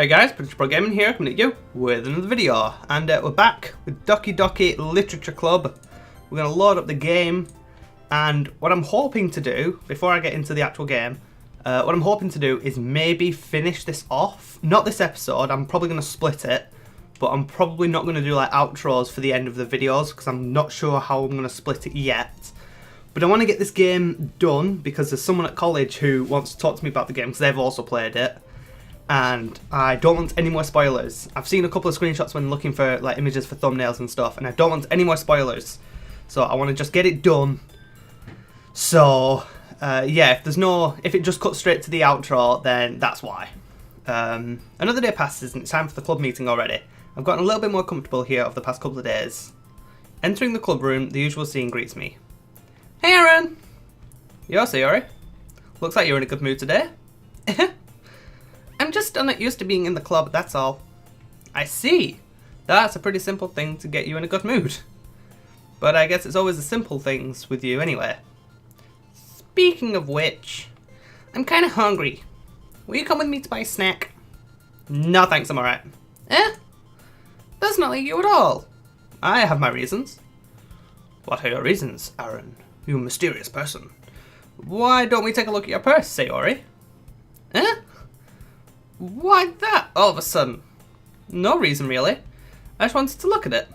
Hey guys, Prince Pro Gaming here, coming at you with another video, and we're back with Doki Literature Club. We're going to load up the game, and what I'm hoping to do, before I get into the actual game, what I'm hoping to do is maybe finish this off. Not this episode, I'm probably going to split it, but I'm probably not going to do like outros for the end of the videos, because I'm not sure how I'm going to split it yet. But I want to get this game done, because there's someone at college who wants to talk to me about the game, because they've also played it. And I don't want any more spoilers. I've seen a couple of screenshots when looking for like images for thumbnails and stuff, and I don't want any more spoilers. So I want to just get it done. So yeah, if it just cuts straight to the outro, then that's why. Another day passes and it's time for the club meeting already. I've gotten a little bit more comfortable here over the past couple of days. Entering the club room, the usual scene greets me. Hey Aaron! Yo, Sayori. Looks like you're in a good mood today. I'm just not used to being in the club, that's all. I see. That's a pretty simple thing to get you in a good mood. But I guess it's always the simple things with you anyway. Speaking of which, I'm kind of hungry. Will you come with me to buy a snack? No thanks, I'm alright. That's not like you at all. I have my reasons. What are your reasons, Aaron? You mysterious person. Why don't we take a look at your purse, Sayori? Why that, all of a sudden? No reason, really. I just wanted to look at it.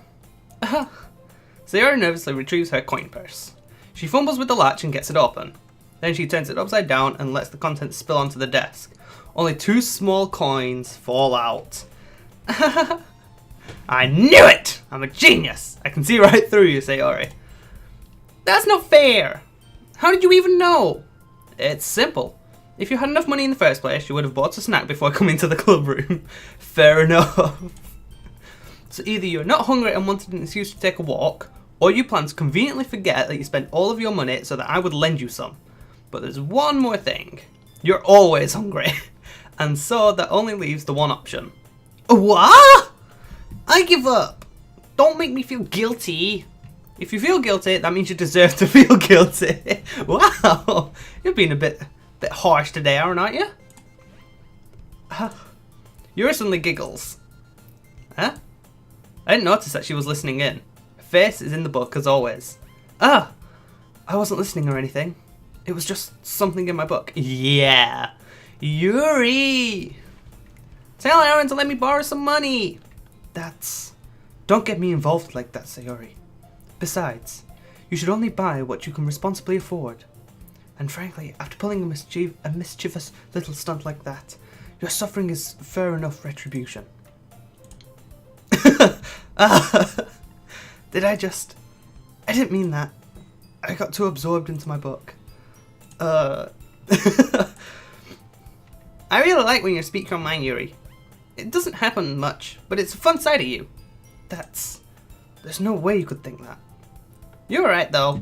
Sayori nervously retrieves her coin purse. She fumbles with the latch and gets it open. Then she turns it upside down and lets the contents spill onto the desk. Only 2 small coins fall out. I knew it! I'm a genius! I can see right through you, Sayori. That's not fair! How did you even know? It's simple. If you had enough money in the first place, you would have bought a snack before coming to the club room. Fair enough. So either you're not hungry and wanted an excuse to take a walk, or you plan to conveniently forget that you spent all of your money so that I would lend you some. But there's one more thing. You're always hungry. And so that only leaves the one option. What? I give up. Don't make me feel guilty. If you feel guilty, that means you deserve to feel guilty. Wow. You're being a bit harsh today, Aaron, aren't you? Yuri suddenly giggles. Huh? I didn't notice that she was listening in. Her face is in the book as always. I wasn't listening or anything. It was just something in my book. Yeah. Yuri! Tell Aaron to let me borrow some money. Don't get me involved like that, Sayori. Besides, you should only buy what you can responsibly afford. And frankly, after pulling a mischievous little stunt like that, your suffering is fair enough retribution. I didn't mean that. I got too absorbed into my book. I really like when you speak your mind, Yuri. It doesn't happen much, but it's a fun side of you. There's no way you could think that. You're right, though.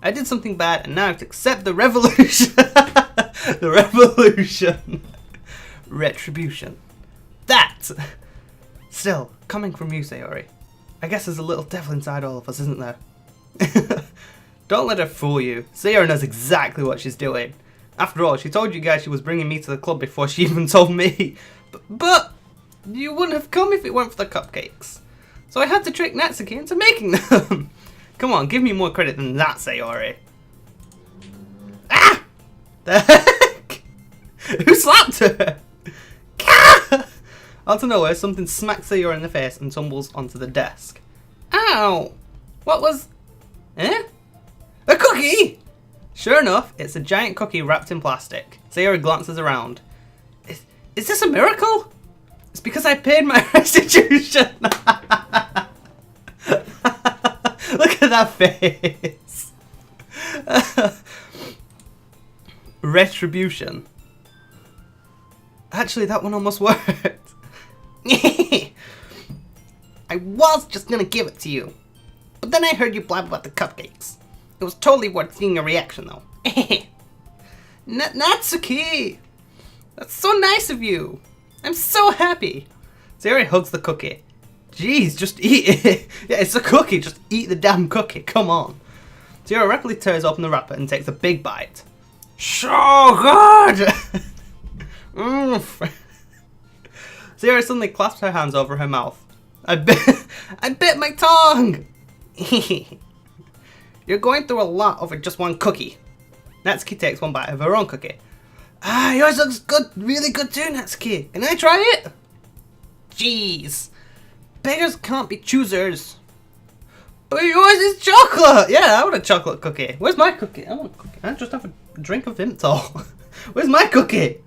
I did something bad, and now I have to accept the revolution. The revolution. Retribution. Still, coming from you, Sayori. I guess there's a little devil inside all of us, isn't there? Don't let her fool you. Sayori knows exactly what she's doing. After all, she told you guys she was bringing me to the club before she even told me. But you wouldn't have come if it weren't for the cupcakes. So I had to trick Natsuki into making them. Come on, give me more credit than that, Sayori. Ah! The heck? Who slapped her? Out of nowhere, something smacks Sayori in the face and tumbles onto the desk. Ow! What was... A cookie! Sure enough, it's a giant cookie wrapped in plastic. Sayori glances around. Is this a miracle? It's because I paid my restitution. Look at that face. Retribution. Actually, that one almost worked. I was just gonna give it to you. But then I heard you blab about the cupcakes. It was totally worth seeing your reaction, though. Natsuki! That's so nice of you. I'm so happy. Sayori hugs the cookie. Jeez, just eat it. Yeah, it's a cookie. Just eat the damn cookie. Come on. Sayori rapidly tears open the wrapper and takes a big bite. So good! Sayori suddenly clasps her hands over her mouth. I bit my tongue! You're going through a lot over just one cookie. Natsuki takes one bite of her own cookie. Ah, yours looks good, really good too, Natsuki. Can I try it? Jeez. Beggars can't be choosers. But yours is chocolate! Yeah, I want a chocolate cookie. Where's my cookie? I want a cookie. I just have a drink of Vimto. Where's my cookie?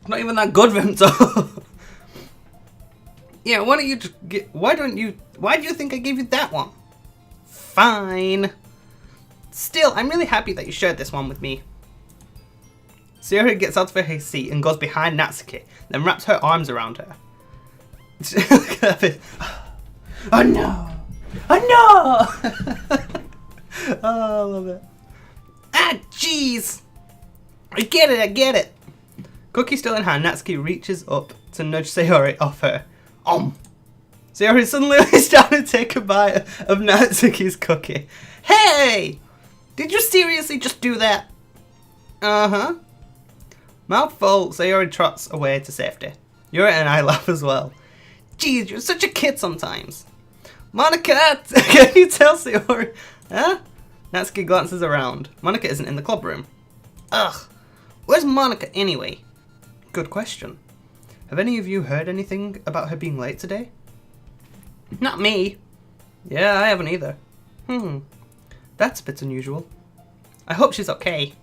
Not even that good, Vimto. Yeah, why don't you just get... Why do you think I gave you that one? Fine. Still, I'm really happy that you shared this one with me. Sayori gets out of her seat and goes behind Natsuki, then wraps her arms around her. Look at this. Oh no! Oh no! Oh, I love it. Ah, jeez! I get it! Cookie still in hand, Natsuki reaches up to nudge Sayori off her. Sayori suddenly lays down to take a bite of Natsuki's cookie. Hey! Did you seriously just do that? Uh-huh. Mouth full, Sayori trots away to safety. Yuri and I laugh as well. Jeez, you're such a kid sometimes. Monica! Can you tell Sayori? Huh? Natsuki glances around. Monica isn't in the club room. Ugh. Where's Monica anyway? Good question. Have any of you heard anything about her being late today? Not me. Yeah, I haven't either. That's a bit unusual. I hope she's okay.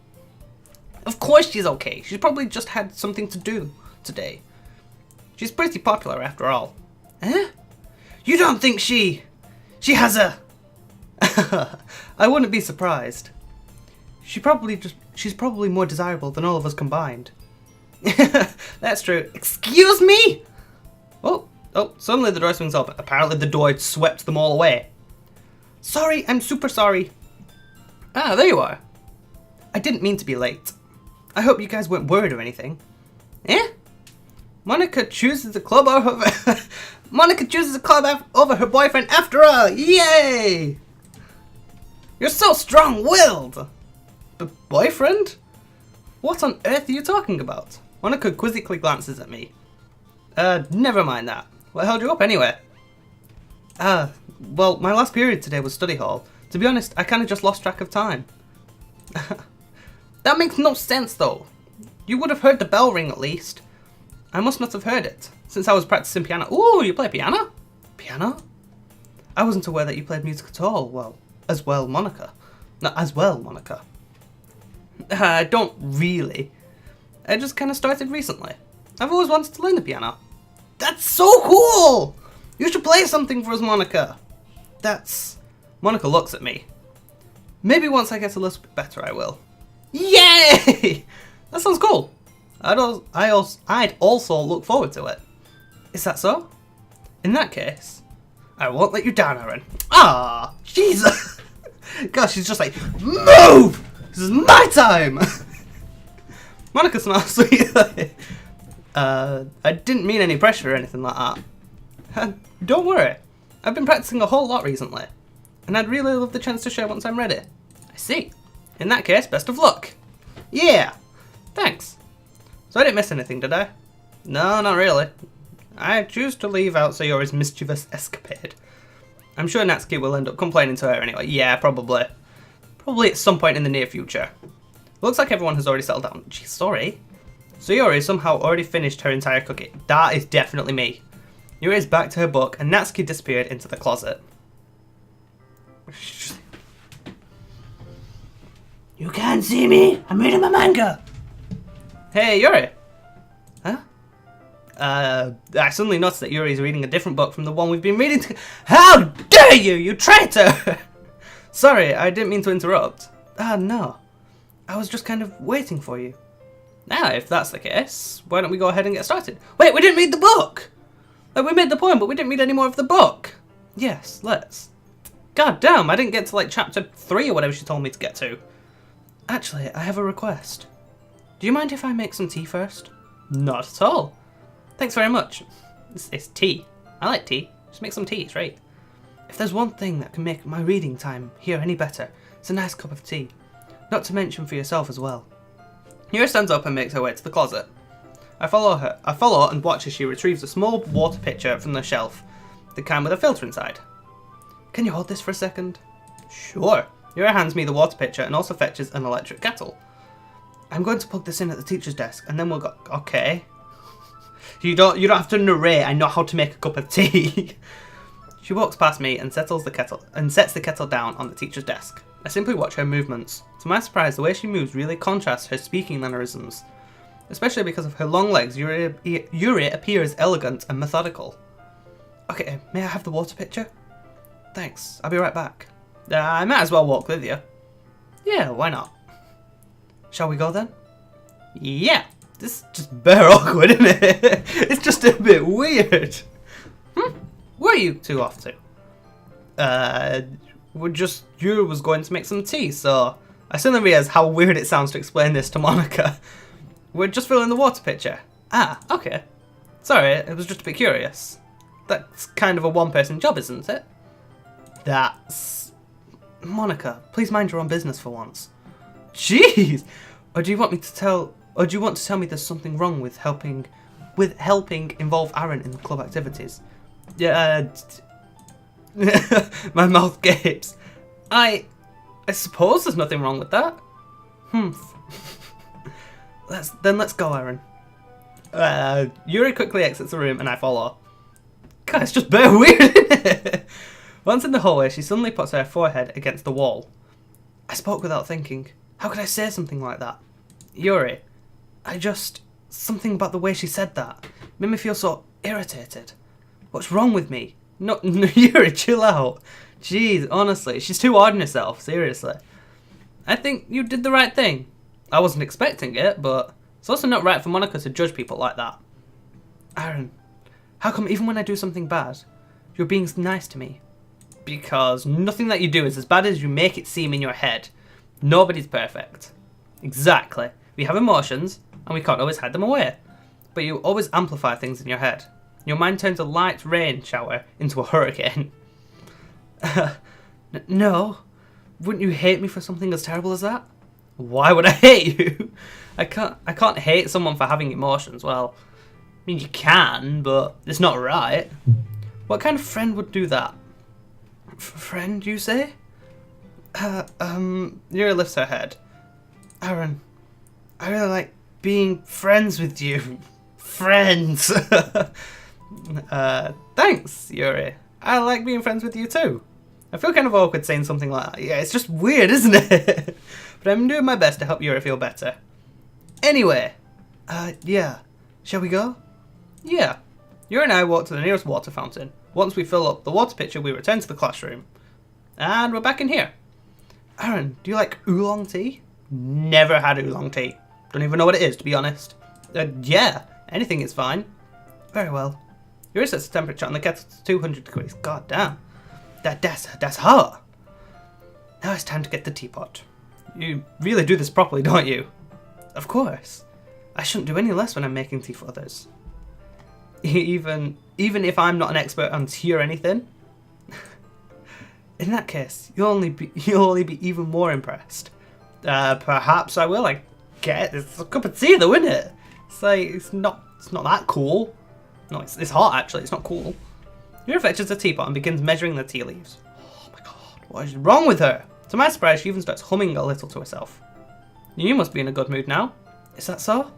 Of course she's okay. She's probably just had something to do today. She's pretty popular after all. Eh? You don't think she has a... I wouldn't be surprised. She's probably more desirable than all of us combined. That's true. Excuse me? Oh, suddenly the door swings open. Apparently the door swept them all away. Sorry, I'm super sorry. Ah, there you are. I didn't mean to be late. I hope you guys weren't worried or anything. Eh? Monica chooses the club over... Monica chooses the club over her boyfriend after all. Yay! You're so strong-willed. But boyfriend? What on earth are you talking about? Monica quizzically glances at me. Never mind that. What held you up anyway? Well, my last period today was study hall. To be honest, I kind of just lost track of time. That makes no sense though. You would have heard the bell ring at least. I must not have heard it, since I was practicing piano. Ooh, you play piano? Piano? I wasn't aware that you played music at all. Well, as well, Monica. I don't really. I just kind of started recently. I've always wanted to learn the piano. That's so cool! You should play something for us, Monica. Monica looks at me. Maybe once I get a little bit better, I will. Yay! That sounds cool. I'd also look forward to it. Is that so? In that case, I won't let you down, Aaron. Ah, Jesus! Gosh, she's just like, move! This is my time! Monica smiles sweetly. I didn't mean any pressure or anything like that. Don't worry. I've been practicing a whole lot recently, and I'd really love the chance to share once I'm ready. I see. In that case, best of luck. Yeah! Thanks. So I didn't miss anything, did I? No, not really. I choose to leave out Sayori's mischievous escapade. I'm sure Natsuki will end up complaining to her anyway. Yeah, probably. Probably at some point in the near future. Looks like everyone has already settled down. Geez, sorry. Sayori somehow already finished her entire cookie. That is definitely me. Yuri is back to her book and Natsuki disappeared into the closet. You can't see me. I'm reading my manga. Hey, Yuri. Huh? I suddenly noticed that Yuri is reading a different book from the one we've been reading. How dare you, you traitor! Sorry, I didn't mean to interrupt. No. I was just kind of waiting for you. Now, if that's the case, why don't we go ahead and get started? Wait, we didn't read the book! Like, we made the poem, but we didn't read any more of the book. Yes, let's. God damn, I didn't get to, like, chapter 3 or whatever she told me to get to. Actually, I have a request. Do you mind if I make some tea first? Not at all. Thanks very much. It's tea. I like tea. Just make some tea, it's right. If there's one thing that can make my reading time here any better, it's a nice cup of tea. Not to mention for yourself as well. Yuri stands up and makes her way to the closet. I follow and watch as she retrieves a small water pitcher from the shelf, the kind with a filter inside. Can you hold this for a second? Sure. Yuri hands me the water pitcher and also fetches an electric kettle. I'm going to plug this in at the teacher's desk and then we'll go... Okay. You don't have to narrate. I know how to make a cup of tea. She walks past me and sets the kettle down on the teacher's desk. I simply watch her movements. To my surprise, the way she moves really contrasts her speaking mannerisms. Especially because of her long legs, Yuri appears elegant and methodical. Okay, may I have the water pitcher? Thanks, I'll be right back. I might as well walk with you. Yeah, why not? Shall we go then? Yeah, this is just bare awkward, isn't it? It's just a bit weird. Where are you two off to? Yuri was going to make some tea, so I suddenly realised how weird it sounds to explain this to Monica. We're just filling the water pitcher. Ah, okay. Sorry, it was just a bit curious. That's kind of a one-person job, isn't it? That's... Monica, please mind your own business for once. Jeez! Or do you want to tell me there's something wrong with helping involve Aaron in club activities? Yeah, my mouth gapes. I suppose there's nothing wrong with that. Let's go, Aaron. Yuri quickly exits the room and I follow. God, it's just bare weird, isn't it? Once in the hallway, she suddenly puts her forehead against the wall. I spoke without thinking. How could I say something like that? Yuri, something about the way she said that made me feel so irritated. What's wrong with me? No, Yuri, chill out. Jeez, honestly, she's too hard on herself, seriously. I think you did the right thing. I wasn't expecting it, but it's also not right for Monica to judge people like that. Aaron, how come even when I do something bad, you're being nice to me? Because nothing that you do is as bad as you make it seem in your head. Nobody's perfect. Exactly. We have emotions, and we can't always hide them away. But you always amplify things in your head. Your mind turns a light rain shower into a hurricane. No. Wouldn't you hate me for something as terrible as that? Why would I hate you? I can't hate someone for having emotions. Well, I mean, you can, but it's not right. What kind of friend would do that? Friend, you say? Yuri lifts her head. Aaron, I really like being friends with you. Friends! Thanks, Yuri. I like being friends with you too. I feel kind of awkward saying something like that. Yeah, it's just weird, isn't it? But I'm doing my best to help Yuri feel better. Anyway, yeah. Shall we go? Yeah. Yuri and I walk to the nearest water fountain. Once we fill up the water pitcher, we return to the classroom. And we're back in here. Aaron, do you like oolong tea? Never had oolong tea. Don't even know what it is, to be honest. Yeah, anything is fine. Very well. Yuri sets the temperature on the kettle to 200 degrees. God damn. That's hot. Now it's time to get the teapot. You really do this properly, don't you? Of course. I shouldn't do any less when I'm making tea for others. Even if I'm not an expert on tea or anything. In that case, you'll only be even more impressed. Perhaps I will. I get it. It's a cup of tea, though, isn't it? It's not that cool. No, it's hot actually. It's not cool. Yuri fetches a teapot and begins measuring the tea leaves. Oh my god, what is wrong with her? To my surprise, she even starts humming a little to herself. You must be in a good mood now. Is that so?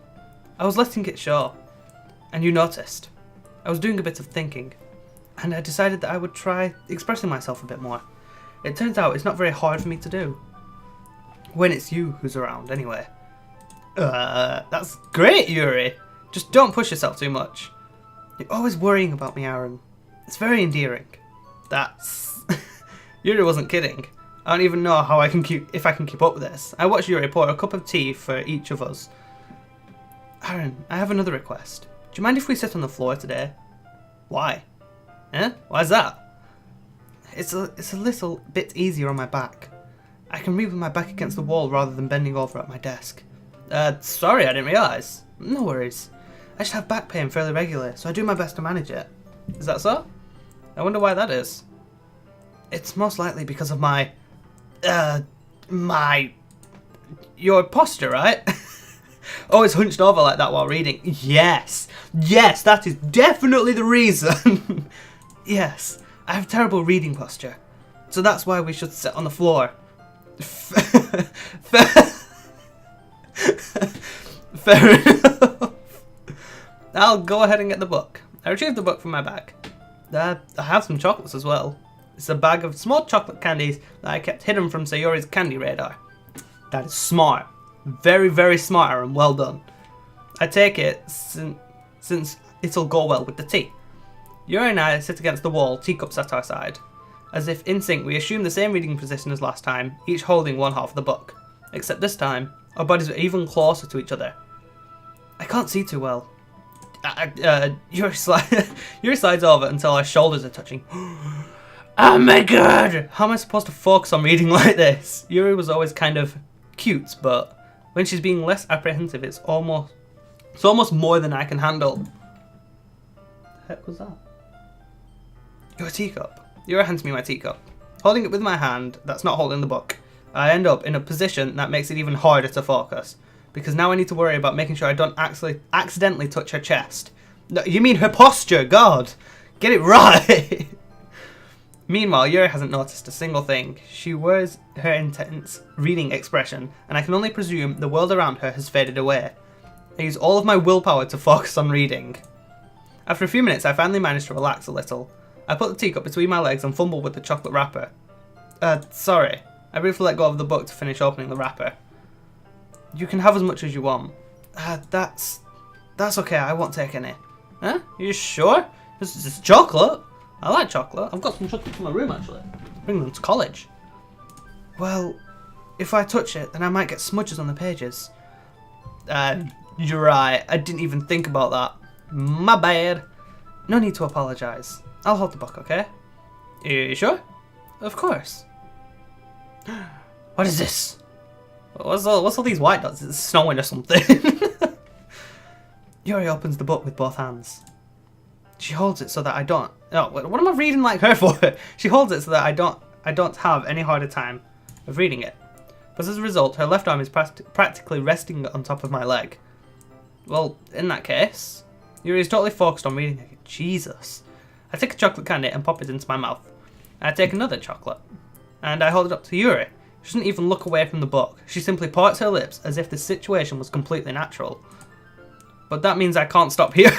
I was letting it show, and you noticed. I was doing a bit of thinking, and I decided that I would try expressing myself a bit more. It turns out it's not very hard for me to do. When it's you who's around, anyway. That's great, Yuri. Just don't push yourself too much. You're always worrying about me, Aaron. It's very endearing. That's... Yuri wasn't kidding. I don't even know how if I can keep up with this. I watched Yuri pour a cup of tea for each of us. Aaron, I have another request. Do you mind if we sit on the floor today? Why? Why's that? It's a little bit easier on my back. I can read with my back against the wall rather than bending over at my desk. Sorry, I didn't realise. No worries. I just have back pain fairly regularly, so I do my best to manage it. Is that so? I wonder why that is. It's most likely because of your posture, right? Oh, it's hunched over like that while reading. Yes. Yes, that is definitely the reason. Yes, I have terrible reading posture. So that's why we should sit on the floor. Fair enough. I'll go ahead and get the book. I retrieved the book from my bag. I have some chocolates as well. It's a bag of small chocolate candies that I kept hidden from Sayori's candy radar. That is smart. Very, very smart and well done. I take it since it'll go well with the tea. Yuri and I sit against the wall, teacups at our side. As if in sync, we assume the same reading position as last time, each holding one half of the book. Except this time, our bodies are even closer to each other. I can't see too well. Yuri slides over until our shoulders are touching. Oh my god! How am I supposed to focus on reading like this? Yuri was always kind of cute, but when she's being less apprehensive, it's almost more than I can handle. The heck was that? Your teacup. Yuri hands me my teacup. Holding it with my hand that's not holding the book, I end up in a position that makes it even harder to focus. Because now I need to worry about making sure I don't accidentally touch her chest. No, you mean her posture, God! Get it right! Meanwhile, Yuri hasn't noticed a single thing. She wears her intense reading expression, and I can only presume the world around her has faded away. I use all of my willpower to focus on reading. After a few minutes, I finally manage to relax a little. I put the teacup between my legs and fumble with the chocolate wrapper. Sorry. I briefly let go of the book to finish opening the wrapper. You can have as much as you want. That's okay, I won't take any. Huh? You sure? This is chocolate. I like chocolate. I've got some chocolate in my room, actually. Bring them to college. Well, if I touch it, then I might get smudges on the pages. You're right. I didn't even think about that. My bad. No need to apologise. I'll hold the book, okay? You sure? Of course. What is this? What's all these white dots? It's snowing or something. Yuri opens the book with both hands. She holds it so that I don't... Oh, what am I reading like her for? She holds it so that I don't have any harder time of reading it. But as a result, her left arm is practically resting on top of my leg. Well, in that case, Yuri is totally focused on reading it. Jesus. I take a chocolate candy and pop it into my mouth. I take another chocolate, and I hold it up to Yuri. She doesn't even look away from the book. She simply parts her lips as if the situation was completely natural. But that means I can't stop here.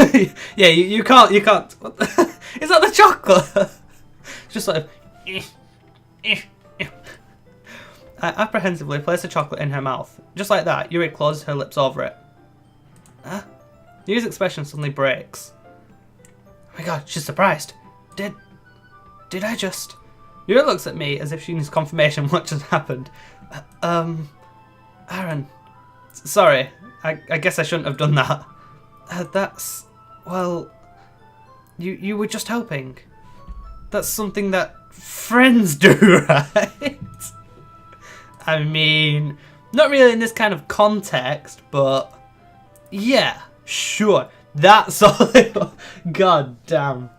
Yeah, you can't. What the is that the chocolate? It's just sort of... I apprehensively place the chocolate in her mouth. Just like that, Yuri closes her lips over it. Huh? Yuri's expression suddenly breaks. Oh my god, she's surprised. Did I just... Yuri looks at me as if she needs confirmation what just happened. Aaron. Sorry, I guess I shouldn't have done that. That's... Well... You were just helping. That's something that friends do, right? I mean, not really in this kind of context, but... Yeah, sure. That's all... God damn.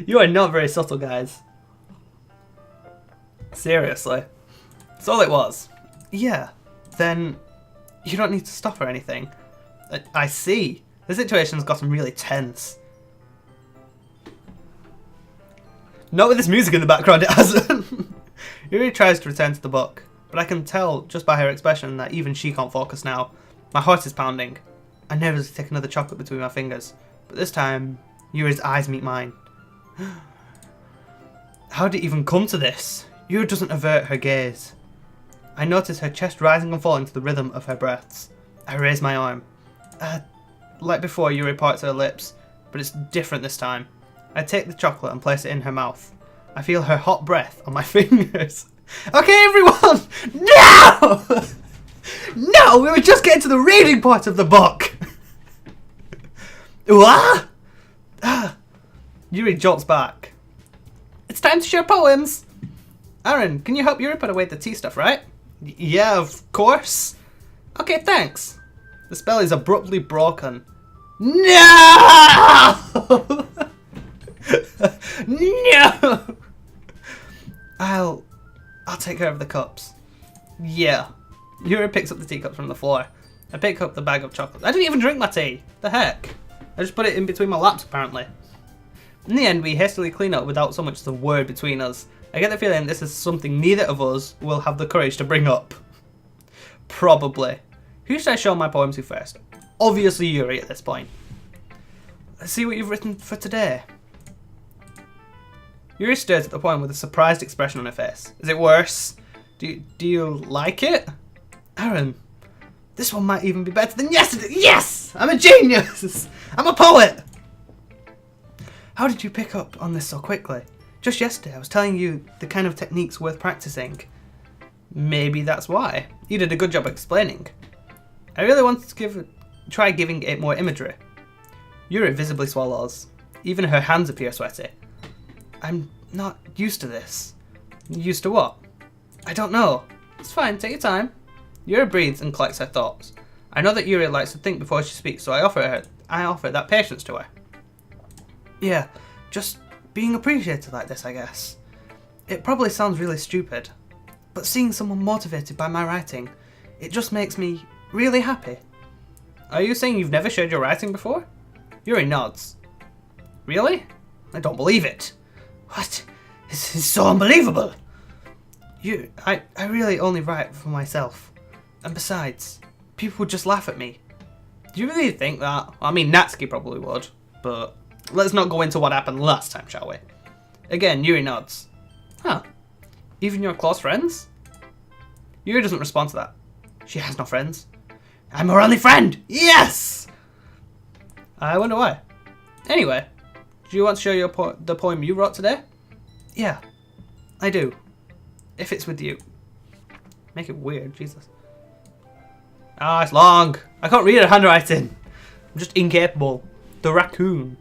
You are not very subtle, guys. Seriously. That's all it was. Yeah, then you don't need to stop or anything. I see. The situation's gotten really tense. Not with this music in the background, it hasn't. Yuri tries to return to the book, but I can tell just by her expression that even she can't focus now. My heart is pounding. I nervously take another chocolate between my fingers, but this time, Yuri's eyes meet mine. How did it even come to this? Yuri doesn't avert her gaze. I notice her chest rising and falling to the rhythm of her breaths. I raise my arm. Like before, Yuri parts her lips, but it's different this time. I take the chocolate and place it in her mouth. I feel her hot breath on my fingers. Okay, everyone! No! No, we were just getting to the reading part of the book. What? Yuri jolts back. It's time to share poems. Aaron, can you help Yuri put away the tea stuff, right? Yeah, of course. Okay, thanks. The spell is abruptly broken. No! No! I'll take care of the cups. Yeah. Yuri picks up the teacups from the floor. I pick up the bag of chocolates. I didn't even drink my tea. The heck? I just put it in between my laps, apparently. In the end, we hastily clean up without so much as a word between us. I get the feeling this is something neither of us will have the courage to bring up. Probably. Who should I show my poem to first? Obviously Yuri at this point. Let's see what you've written for today. Yuri stares at the poem with a surprised expression on her face. Is it worse? Do you like it? Aaron, this one might even be better than yesterday. Yes! I'm a genius! I'm a poet! How did you pick up on this so quickly? Just yesterday I was telling you the kind of techniques worth practicing. Maybe that's why. You did a good job explaining. I really wanted to try giving it more imagery. Yuri visibly swallows. Even her hands appear sweaty. I'm not used to this. Used to what? I don't know. It's fine, take your time. Yuri breathes and collects her thoughts. I know that Yuri likes to think before she speaks, so I offer that patience to her. Yeah, just being appreciated like this, I guess. It probably sounds really stupid, but seeing someone motivated by my writing, it just makes me really happy. Are you saying you've never shared your writing before? Yuri nods. Really? I don't believe it. What? This is so unbelievable. I really only write for myself. And besides, people would just laugh at me. Do you really think that? I mean, Natsuki probably would, but let's not go into what happened last time, shall we? Again, Yuri nods. Huh. Even your close friends? Yuri doesn't respond to that. She has no friends. I'm her only friend! Yes! I wonder why. Anyway, do you want to show the poem you wrote today? Yeah, I do. If it's with you. Make it weird, Jesus. Ah, it's long. I can't read her handwriting. I'm just incapable. The raccoon.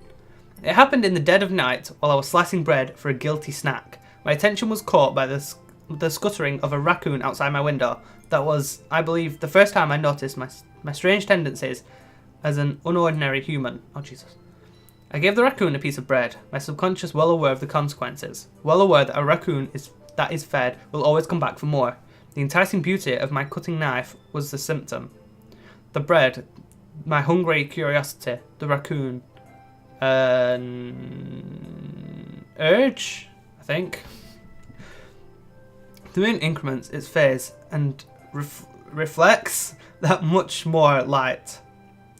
It happened in the dead of night while I was slicing bread for a guilty snack. My attention was caught by the scuttering of a raccoon outside my window. That was, I believe, the first time I noticed my strange tendencies as an unordinary human. Oh, Jesus. I gave the raccoon a piece of bread, my subconscious well aware of the consequences, well aware that a raccoon that is fed will always come back for more. The enticing beauty of my cutting knife was the symptom. The bread, my hungry curiosity, the raccoon, urge, I think. The moon increments its phase and reflects that much more light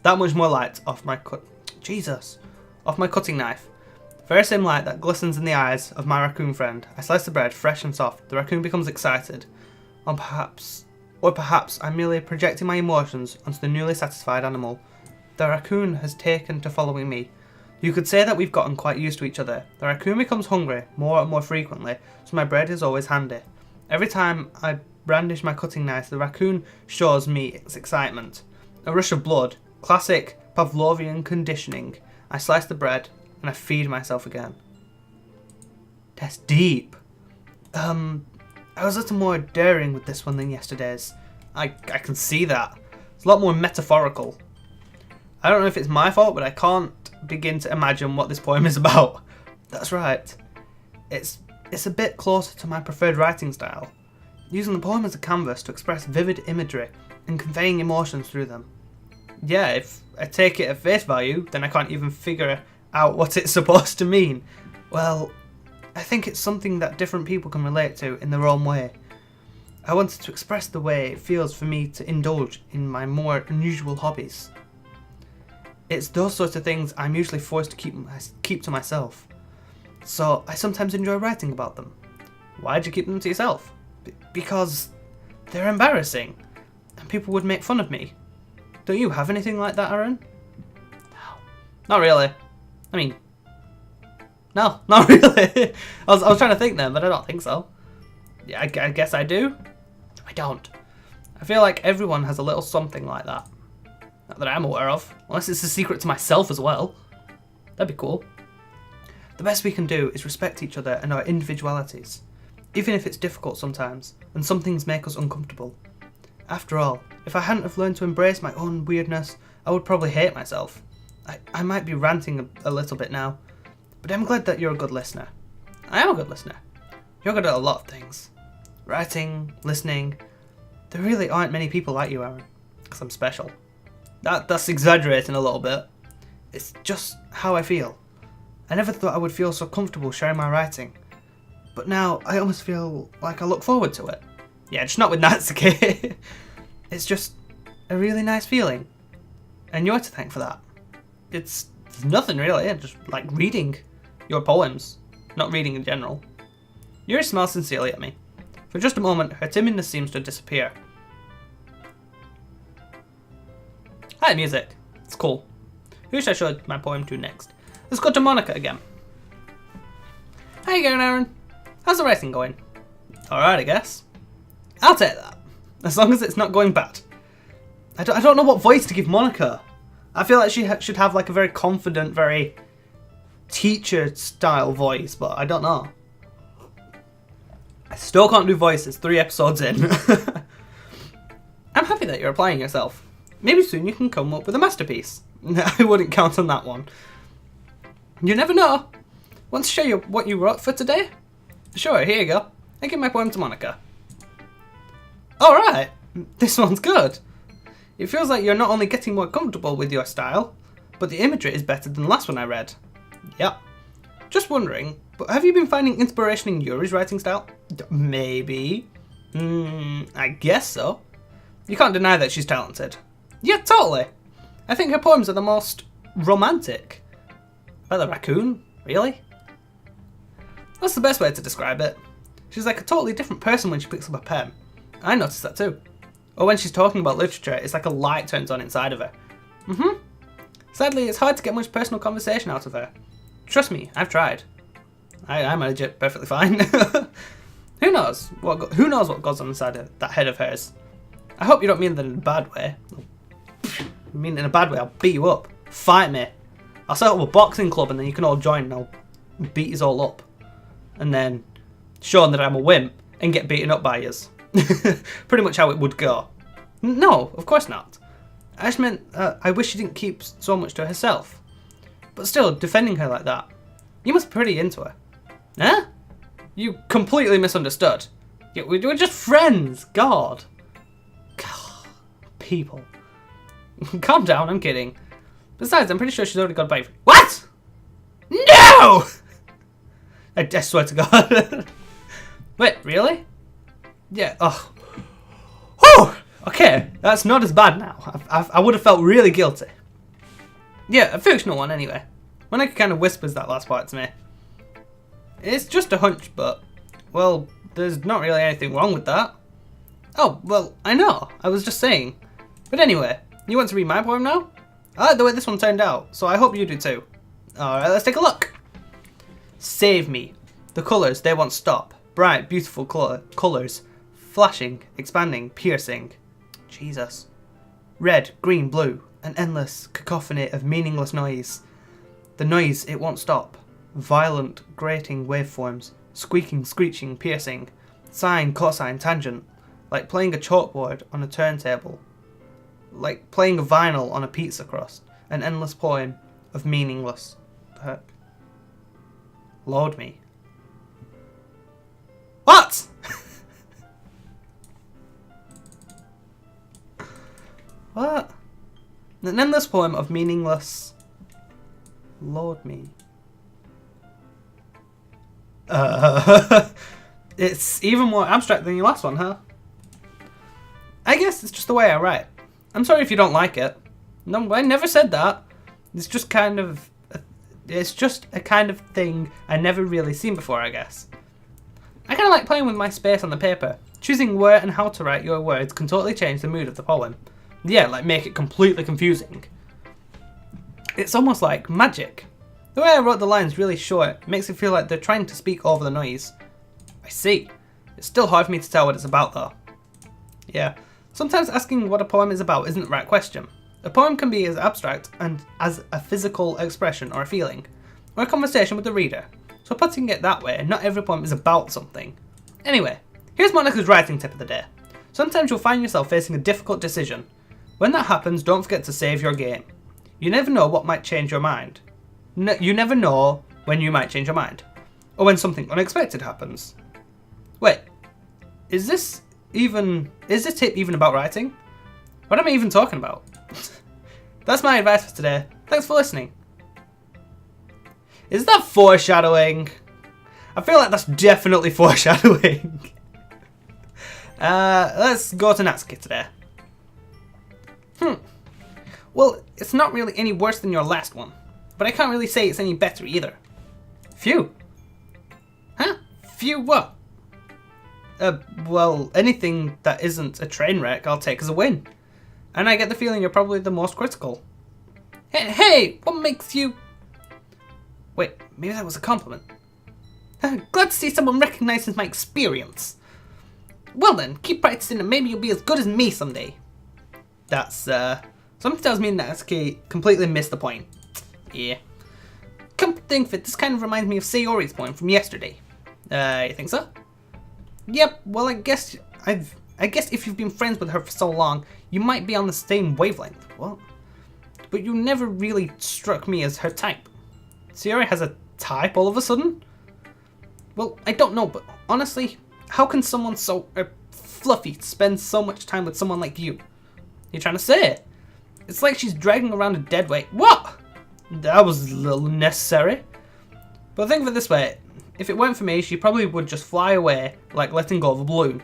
off my off my cutting knife. The very same light that glistens in the eyes of my raccoon friend. I slice the bread fresh and soft. The raccoon becomes excited. Or perhaps I'm merely projecting my emotions onto the newly satisfied animal. The raccoon has taken to following me. You could say that we've gotten quite used to each other. The raccoon becomes hungry more and more frequently, so my bread is always handy. Every time I brandish my cutting knife, the raccoon shows me its excitement. A rush of blood. Classic Pavlovian conditioning. I slice the bread and I feed myself again. That's deep. I was a little more daring with this one than yesterday's. I can see that. It's a lot more metaphorical. I don't know if it's my fault, but I can't begin to imagine what this poem is about. That's right. It's a bit closer to my preferred writing style, using the poem as a canvas to express vivid imagery and conveying emotions through them. Yeah, if I take it at face value, then I can't even figure out what it's supposed to mean. Well, I think it's something that different people can relate to in their own way. I wanted to express the way it feels for me to indulge in my more unusual hobbies. It's those sorts of things I'm usually forced to keep to myself. So I sometimes enjoy writing about them. Why'd you keep them to yourself? Because they're embarrassing, and people would make fun of me. Don't you have anything like that, Aaron? No. Not really. I mean, no, not really. I was trying to think then, but I don't think so. Yeah, I guess I do. I don't. I feel like everyone has a little something like that. Not that I'm aware of. Unless it's a secret to myself as well. That'd be cool. The best we can do is respect each other and our individualities. Even if it's difficult sometimes, and some things make us uncomfortable. After all, if I hadn't have learned to embrace my own weirdness, I would probably hate myself. I might be ranting a little bit now, but I'm glad that you're a good listener. I am a good listener. You're good at a lot of things. Writing, listening. There really aren't many people like you, Aaron. because I'm special. That's exaggerating a little bit. It's just how I feel. I never thought I would feel so comfortable sharing my writing. But now I almost feel like I look forward to it. Yeah, just not with Natsuki. It's just a really nice feeling. And you're to thank for that. It's nothing really, just like reading your poems. Not reading in general. Yuri smiles sincerely at me. For just a moment, her timidness seems to disappear. Hi, music. It's cool. Who should I show my poem to next? Let's go to Monica again. How you going, Aaron? How's the writing going? Alright, I guess. I'll take that. As long as it's not going bad. I don't know what voice to give Monica. I feel like she should have like a very confident, very teacher-style voice, but I don't know. I still can't do voices 3 episodes in. I'm happy that you're applying yourself. Maybe soon you can come up with a masterpiece. I wouldn't count on that one. You never know. Want to show you what you wrote for today? Sure, here you go. I give my poem to Monica. Alright, this one's good. It feels like you're not only getting more comfortable with your style, but the imagery is better than the last one I read. Yep. Just wondering, but have you been finding inspiration in Yuri's writing style? Maybe. I guess so. You can't deny that she's talented. Yeah, totally. I think her poems are the most romantic. About the raccoon? Really? That's the best way to describe it. She's like a totally different person when she picks up a pen. I noticed that too. Or when she's talking about literature, it's like a light turns on inside of her. Sadly, it's hard to get much personal conversation out of her. Trust me, I've tried. I manage it perfectly fine. Who knows what goes on inside of that head of hers? I hope you don't mean that in a bad way. I mean in a bad way, I'll beat you up. Fight me. I'll set up a boxing club and then you can all join and I'll beat yous all up. And then show that I'm a wimp and get beaten up by yous. Pretty much how it would go. No, of course not. I just meant I wish she didn't keep so much to herself. But still, defending her like that. You must be pretty into her. Huh? You completely misunderstood. Yeah, we're just friends. God. People. Calm down, I'm kidding. Besides, I'm pretty sure she's already got a boyfriend. What? No! I swear to God. Wait, really? Yeah, oh. Whew! Okay, that's not as bad now. I would have felt really guilty. Yeah, a fictional one anyway. Monica kind of whispers that last part to me. It's just a hunch, but, well, there's not really anything wrong with that. Oh, well, I know. I was just saying. But anyway, you want to read my poem now? I like the way this one turned out, so I hope you do too. Alright, let's take a look. Save me. The colours, they won't stop. Bright, beautiful colours. Flashing, expanding, piercing. Jesus. Red, green, blue. An endless cacophony of meaningless noise. The noise, it won't stop. Violent, grating waveforms. Squeaking, screeching, piercing. Sine, cosine, tangent. Like playing a chalkboard on a turntable. Like playing a vinyl on a pizza crust. An endless poem of meaningless. The heck? Lord me. What? What? An endless poem of meaningless. Lord me. It's even more abstract than your last one, huh? I guess it's just the way I write. I'm sorry if you don't like it. No, I never said that. It's just kind of... It's just a kind of thing I never really seen before, I guess. I kind of like playing with my space on the paper. Choosing where and how to write your words can totally change the mood of the poem. Yeah, like make it completely confusing. It's almost like magic. The way I wrote the lines really short makes it feel like they're trying to speak over the noise. I see. It's still hard for me to tell what it's about though. Yeah, sometimes asking what a poem is about isn't the right question. A poem can be as abstract and as a physical expression or a feeling, or a conversation with the reader. So putting it that way, not every poem is about something. Anyway, here's Monica's writing tip of the day. Sometimes you'll find yourself facing a difficult decision. When that happens, don't forget to save your game. You never know what might change your mind. You never know when you might change your mind. Or when something unexpected happens. Wait, is this tip even about writing? What am I even talking about? That's my advice for today. Thanks for listening. Is that foreshadowing? I feel like that's definitely foreshadowing. Let's go to Natsuki today. Well, it's not really any worse than your last one, but I can't really say it's any better either. Phew. Huh? Phew what? Well, anything that isn't a train wreck I'll take as a win. And I get the feeling you're probably the most critical. Hey, what makes you... Wait, maybe that was a compliment. Glad to see someone recognizes my experience. Well then, keep practicing and maybe you'll be as good as me someday. That's, something tells me Natsuki completely missed the point. Yeah. Come to think of it, this kind of reminds me of Sayori's point from yesterday. You think so? Yep, well I guess if you've been friends with her for so long, you might be on the same wavelength. What? But you never really struck me as her type. Sayori has a type all of a sudden? Well, I don't know, but honestly, how can someone so fluffy spend so much time with someone like you? You trying to say it? It's like she's dragging around a dead weight. What? That was a little unnecessary. But think of it this way. If it weren't for me, she probably would just fly away like letting go of a balloon.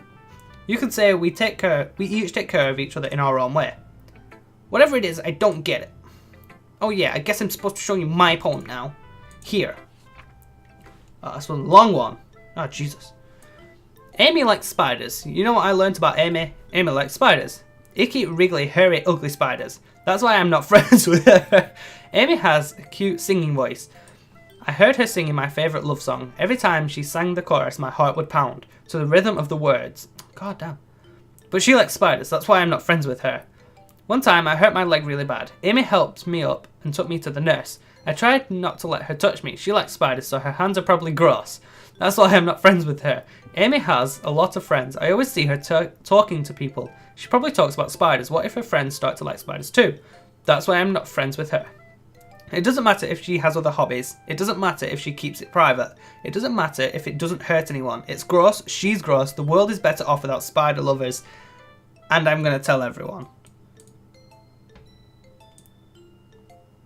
You could say we each take care of each other in our own way. Whatever it is, I don't get it. Oh yeah, I guess I'm supposed to show you my poem now. Here. Oh, this one's a long one. Oh, Jesus. Amy likes spiders. You know what I learned about Amy? Amy likes spiders. Icky, wriggly, hairy, ugly spiders. That's why I'm not friends with her. Amy has a cute singing voice. I heard her singing my favourite love song. Every time she sang the chorus, my heart would pound to the rhythm of the words. God damn. But she likes spiders. That's why I'm not friends with her. One time, I hurt my leg really bad. Amy helped me up and took me to the nurse. I tried not to let her touch me. She likes spiders, so her hands are probably gross. That's why I'm not friends with her. Amy has a lot of friends. I always see her talking to people. She probably talks about spiders. What if her friends start to like spiders too? That's why I'm not friends with her. It doesn't matter if she has other hobbies. It doesn't matter if she keeps it private. It doesn't matter if it doesn't hurt anyone. It's gross. She's gross. The world is better off without spider lovers. And I'm going to tell everyone.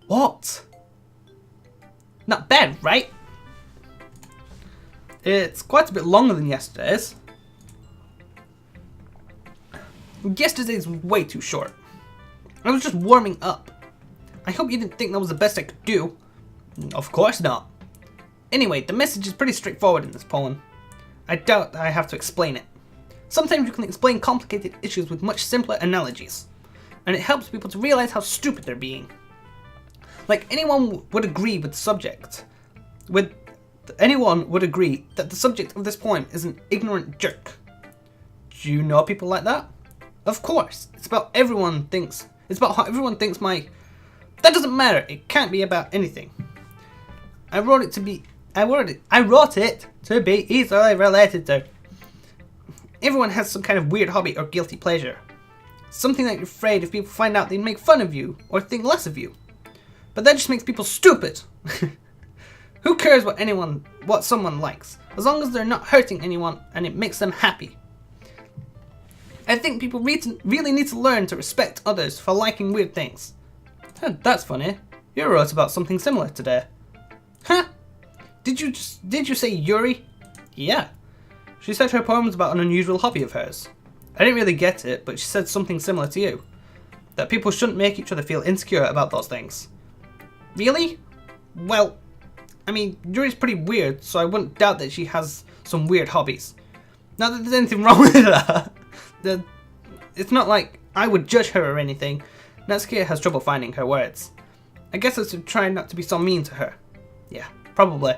What? Not bad, right? It's quite a bit longer than yesterday's. Yesterday's was way too short. I was just warming up. I hope you didn't think that was the best I could do. Of course not. Anyway, the message is pretty straightforward in this poem. I doubt I have to explain it. Sometimes you can explain complicated issues with much simpler analogies. And it helps people to realize how stupid they're being. Like, anyone would agree with the subject. Anyone would agree that the subject of this poem is an ignorant jerk. Do you know people like that? Of course. It's about how everyone thinks my... That doesn't matter. It can't be about anything. I wrote it to be easily related to. Everyone has some kind of weird hobby or guilty pleasure. Something that you're afraid if people find out they'd make fun of you or think less of you. But that just makes people stupid. Who cares what someone likes, as long as they're not hurting anyone and it makes them happy. I think people really need to learn to respect others for liking weird things. That's funny. You wrote about something similar today. Huh? Did you say Yuri? Yeah. She said her poem was about an unusual hobby of hers. I didn't really get it, but she said something similar to you. That people shouldn't make each other feel insecure about those things. Really? Well, I mean, Yuri's pretty weird, so I wouldn't doubt that she has some weird hobbies. Not that there's anything wrong with that. It's not like I would judge her or anything. Natsuki has trouble finding her words. I guess I should try not to be so mean to her. Yeah, probably.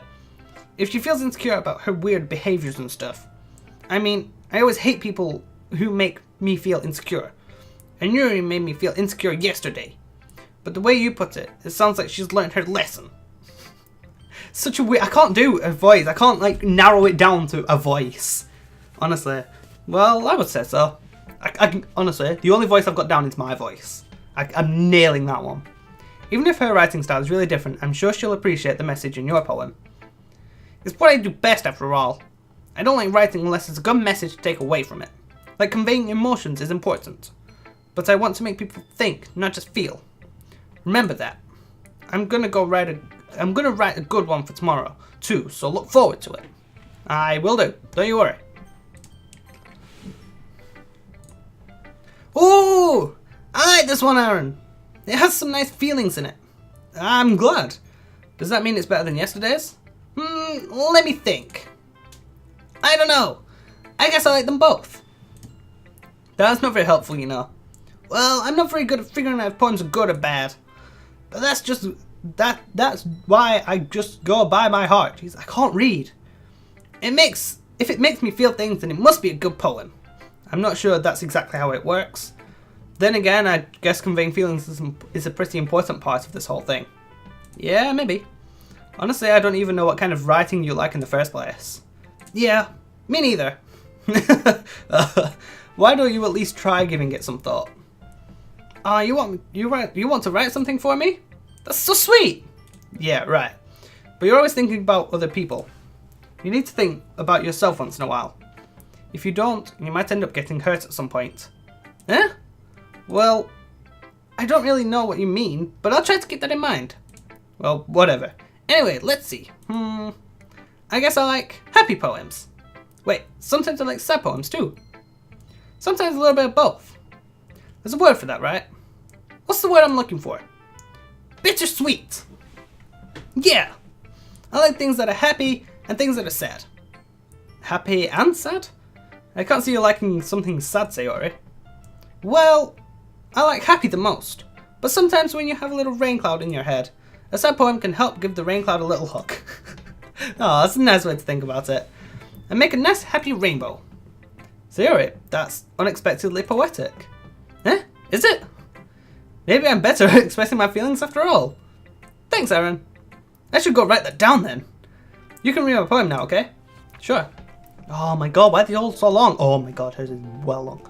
If she feels insecure about her weird behaviors and stuff. I mean, I always hate people who make me feel insecure. And Yuri made me feel insecure yesterday. But the way you put it, it sounds like she's learned her lesson. Such a weird... I can't do a voice. I can't, like, narrow it down to a voice. Honestly. Well, I would say so. Honestly, the only voice I've got down is my voice. I'm nailing that one. Even if her writing style is really different, I'm sure she'll appreciate the message in your poem. It's what I do best after all. I don't like writing unless there's a good message to take away from it. Like, conveying emotions is important. but I want to make people think, not just feel. Remember that. I'm gonna write a good one for tomorrow too, so look forward to it. I will do. Don't you worry. Ooh! I like this one, Aaron. It has some nice feelings in it. I'm glad. Does that mean it's better than yesterday's? Let me think. I don't know. I guess I like them both. That's not very helpful, you know. Well, I'm not very good at figuring out if poems are good or bad. But that's why I just go by my heart. Jeez, I can't read. If it makes me feel things, then it must be a good poem. I'm not sure that's exactly how it works. Then again, I guess conveying feelings is a pretty important part of this whole thing. Yeah, maybe. Honestly, I don't even know what kind of writing you like in the first place. Yeah, me neither. Why don't you at least try giving it some thought? You want to write something for me? That's so sweet! Yeah, right. But you're always thinking about other people. You need to think about yourself once in a while. If you don't, you might end up getting hurt at some point. Eh? Well, I don't really know what you mean, but I'll try to keep that in mind. Well, whatever. Anyway, let's see. I guess I like happy poems. Wait, sometimes I like sad poems too. Sometimes a little bit of both. There's a word for that, right? What's the word I'm looking for? Bittersweet. Yeah. I like things that are happy and things that are sad. Happy and sad? I can't see you liking something sad, Sayori. Well, I like happy the most. But sometimes when you have a little rain cloud in your head, a sad poem can help give the rain cloud a little hook. Oh, that's a nice way to think about it. And make a nice happy rainbow. Sayori, that's unexpectedly poetic. Eh? Is it? Maybe I'm better at expressing my feelings after all. Thanks, Aaron. I should go write that down then. You can read my poem now, okay? Sure. Oh my god, why are they all so long? Oh my god, hers is well long.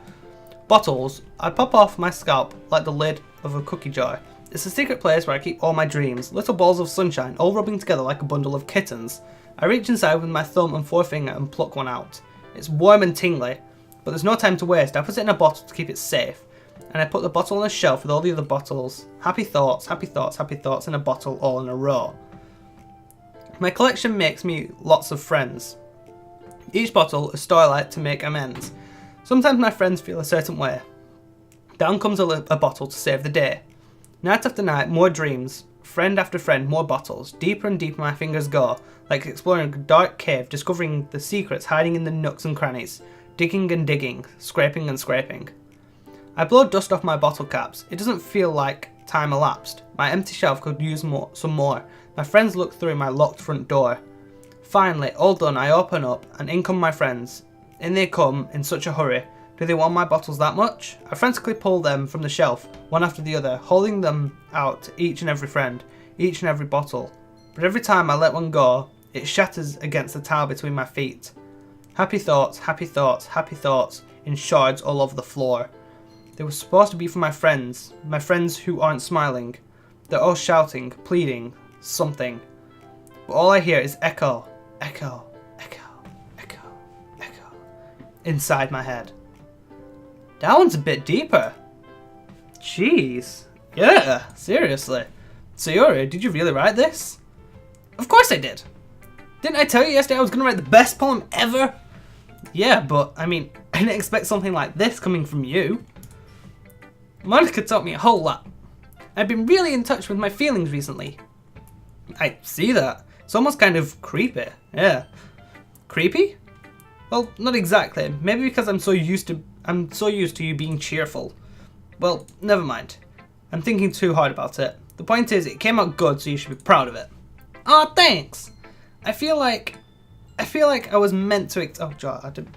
Bottles. I pop off my scalp like the lid of a cookie jar. It's a secret place where I keep all my dreams. Little balls of sunshine, all rubbing together like a bundle of kittens. I reach inside with my thumb and forefinger and pluck one out. It's warm and tingly, but there's no time to waste. I put it in a bottle to keep it safe. And I put the bottle on a shelf with all the other bottles. Happy thoughts, happy thoughts, happy thoughts in a bottle all in a row. My collection makes me lots of friends. Each bottle a starlight to make amends. Sometimes my friends feel a certain way. Down comes a bottle to save the day. Night after night, more dreams. Friend after friend, more bottles. Deeper and deeper my fingers go, like exploring a dark cave, discovering the secrets hiding in the nooks and crannies. Digging and digging, scraping and scraping. I blow dust off my bottle caps. It doesn't feel like time elapsed. My empty shelf could use some more. My friends look through my locked front door. Finally, all done, I open up, and in come my friends. In they come, in such a hurry. Do they want my bottles that much? I frantically pull them from the shelf, one after the other, holding them out to each and every friend, each and every bottle. But every time I let one go, it shatters against the tile between my feet. Happy thoughts, happy thoughts, happy thoughts, in shards all over the floor. They were supposed to be for my friends who aren't smiling. They're all shouting, pleading, something. But all I hear is echo, echo, echo, echo, echo, inside my head. That one's a bit deeper. Jeez. Yeah, seriously. Sayori, did you really write this? Of course I did. Didn't I tell you yesterday I was going to write the best poem ever? Yeah, but, I mean, I didn't expect something like this coming from you. Monica taught me a whole lot. I've been really in touch with my feelings recently. I see that. It's almost kind of creepy. Yeah. Creepy? Well, not exactly. Maybe because I'm so used to you being cheerful. Well, never mind. I'm thinking too hard about it. The point is, it came out good, so you should be proud of it. Aw, thanks. I feel like I was meant to. Oh, God, I didn't.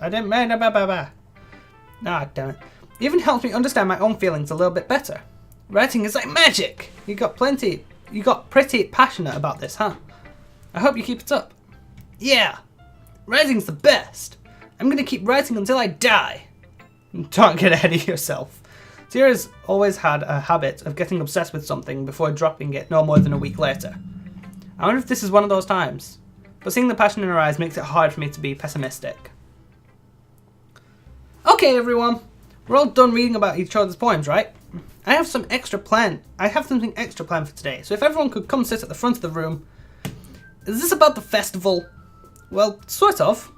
Ah, damn it. It even helps me understand my own feelings a little bit better. Writing is like magic. You got pretty passionate about this, huh? I hope you keep it up. Yeah, writing's the best. I'm gonna keep writing until I die. Don't get ahead of yourself. Tira's always had a habit of getting obsessed with something before dropping it no more than a week later. I wonder if this is one of those times. But seeing the passion in her eyes makes it hard for me to be pessimistic. Okay, everyone. We're all done reading about each other's poems, right? I have something extra planned for today, so if everyone could come sit at the front of the room. Is this about the festival? Well, sort of.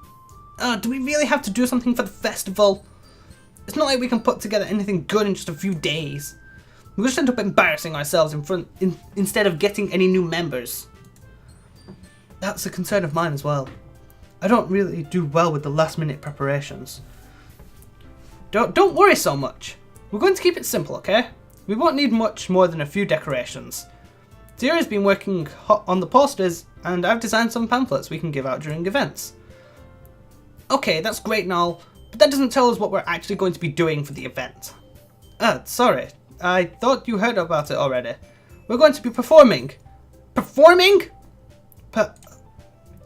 Do we really have to do something for the festival? It's not like we can put together anything good in just a few days. We'll just end up embarrassing ourselves instead of getting any new members. That's a concern of mine as well. I don't really do well with the last minute preparations. Don't worry so much. We're going to keep it simple, okay? We won't need much more than a few decorations. Zira's been working on the posters, and I've designed some pamphlets we can give out during events. Okay, that's great and all, but that doesn't tell us what we're actually going to be doing for the event. Sorry. I thought you heard about it already. We're going to be performing. Performing?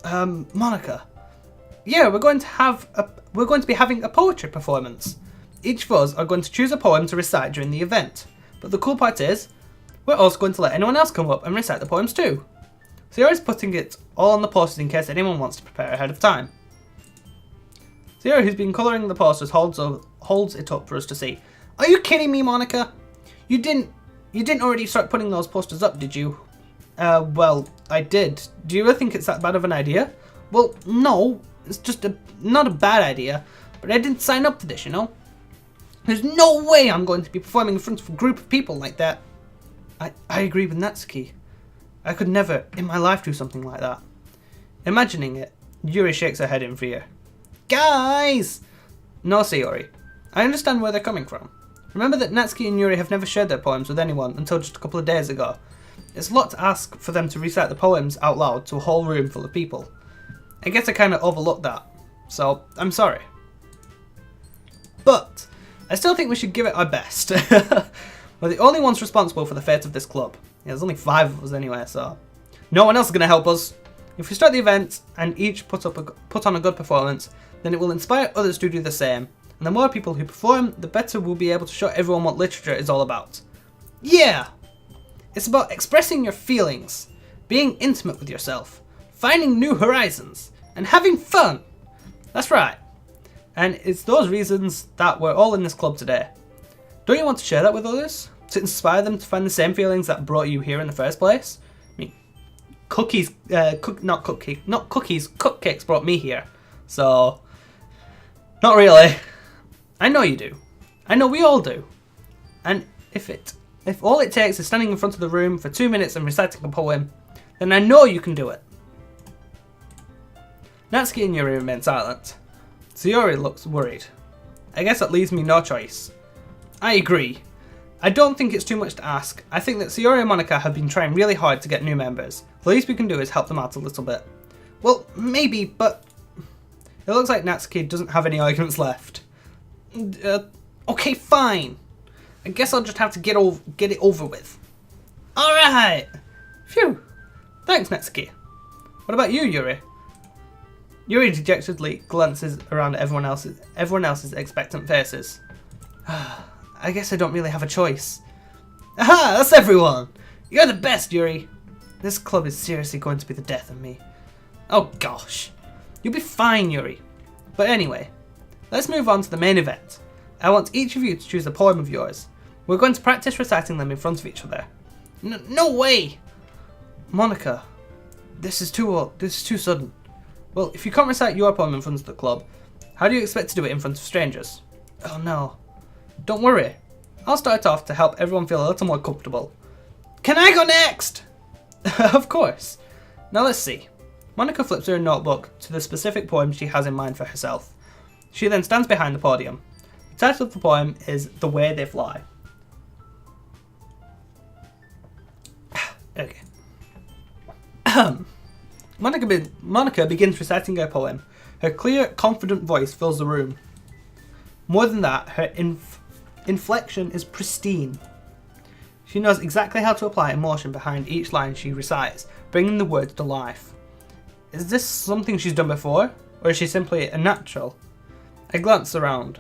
Monica. Yeah, we're going to be having a poetry performance. Each of us are going to choose a poem to recite during the event. But the cool part is, we're also going to let anyone else come up and recite the poems too. Zira's putting it all on the posters in case anyone wants to prepare ahead of time. Zira, who's been colouring the posters, holds it up for us to see. Are you kidding me, Monica? You didn't already start putting those posters up, did you? Well, I did. Do you really think it's that bad of an idea? Well, no. It's just not a bad idea, but I didn't sign up for this, you know? There's no way I'm going to be performing in front of a group of people like that. I agree with Natsuki. I could never, in my life, do something like that. Imagining it, Yuri shakes her head in fear. Guys! No, Sayori. I understand where they're coming from. Remember that Natsuki and Yuri have never shared their poems with anyone until just a couple of days ago. It's a lot to ask for them to recite the poems out loud to a whole room full of people. I guess I kind of overlooked that, so I'm sorry. But I still think we should give it our best. We're the only ones responsible for the fate of this club. Yeah, there's only 5 of us anyway, so no one else is going to help us. If we start the event and each put on a good performance, then it will inspire others to do the same. And the more people who perform, the better we'll be able to show everyone what literature is all about. Yeah! It's about expressing your feelings, being intimate with yourself, finding new horizons, and having fun. That's right. And it's those reasons that we're all in this club today. Don't you want to share that with others? To inspire them to find the same feelings that brought you here in the first place? I mean, cupcakes brought me here. So, not really. I know you do. I know we all do. And if all it takes is standing in front of the room for 2 minutes and reciting a poem, then I know you can do it. Natsuki and Yuri remain silent. Sayori looks worried. I guess that leaves me no choice. I agree. I don't think it's too much to ask. I think that Sayori and Monica have been trying really hard to get new members. The least we can do is help them out a little bit. Well, maybe, but it looks like Natsuki doesn't have any arguments left. Okay, fine. I guess I'll just have to get it over with. Alright! Phew! Thanks, Natsuki. What about you, Yuri? Yuri dejectedly glances around at everyone else's expectant faces. I guess I don't really have a choice. Aha! That's everyone! You're the best, Yuri! This club is seriously going to be the death of me. Oh gosh. You'll be fine, Yuri. But anyway, let's move on to the main event. I want each of you to choose a poem of yours. We're going to practice reciting them in front of each other. No way! Monica, this is too sudden. Well, if you can't recite your poem in front of the club, how do you expect to do it in front of strangers? Oh no. Don't worry. I'll start off to help everyone feel a little more comfortable. Can I go next? Of course. Now let's see. Monica flips her notebook to the specific poem she has in mind for herself. She then stands behind the podium. The title of the poem is The Way They Fly. Okay. Monica begins reciting her poem. Her clear, confident voice fills the room. More than that, her inflection is pristine. She knows exactly how to apply emotion behind each line she recites, bringing the words to life. Is this something she's done before, or is she simply a natural? I glance around